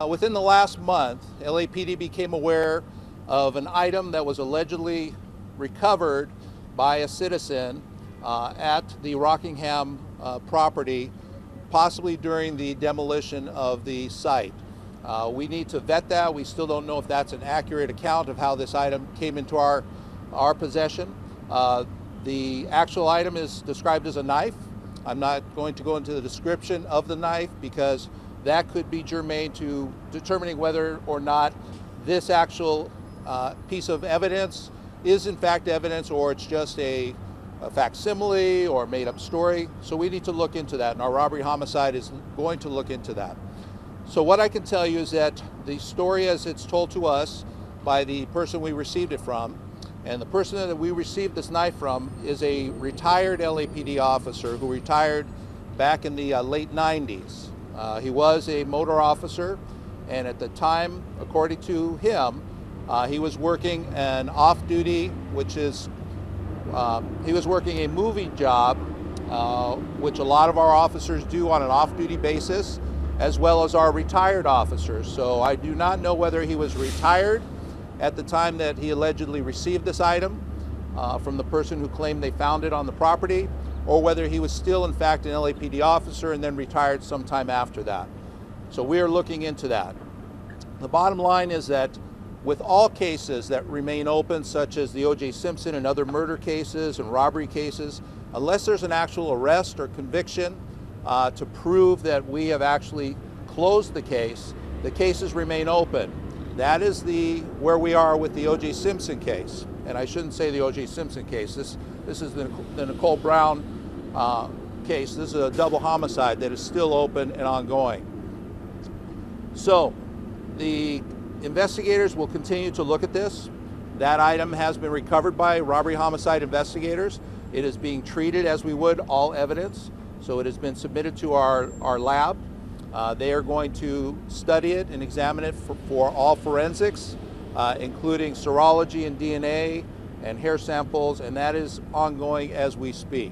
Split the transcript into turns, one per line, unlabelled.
Within the last month, LAPD became aware of an item that was allegedly recovered by a citizen at the Rockingham property, possibly during the demolition of the site. We need to vet that. We still don't know if that's an accurate account of how this item came into our possession. The actual item is described as a knife. I'm not going to go into the description of the knife because that could be germane to determining whether or not this actual piece of evidence is in fact evidence or it's just a facsimile or made up story. So we need to look into that, and our robbery homicide is going to look into that. So what I can tell you is that the story as it's told to us by the person we received it from, and the person that we received this knife from is a retired LAPD officer who retired back in the late 90s. He was a motor officer, and at the time, according to him, he was working an off-duty, which is, he was working a moving job, which a lot of our officers do on an off-duty basis, as well as our retired officers. So I do not know whether he was retired at the time that he allegedly received this item from the person who claimed they found it on the property, or whether he was still in fact an LAPD officer and then retired sometime after that. So we are looking into that. The bottom line is that with all cases that remain open, such as the OJ Simpson and other murder cases and robbery cases, unless there's an actual arrest or conviction to prove that we have actually closed the cases remain open. That is where we are with the OJ Simpson case. And I shouldn't say the OJ Simpson case. This is the Nicole Brown case. This is a double homicide that is still open and ongoing. So the investigators will continue to look at this. That item has been recovered by robbery homicide investigators. It is being treated as we would all evidence. So it has been submitted to our lab. They are going to study it and examine it for all forensics, including serology and DNA and hair samples, and that is ongoing as we speak.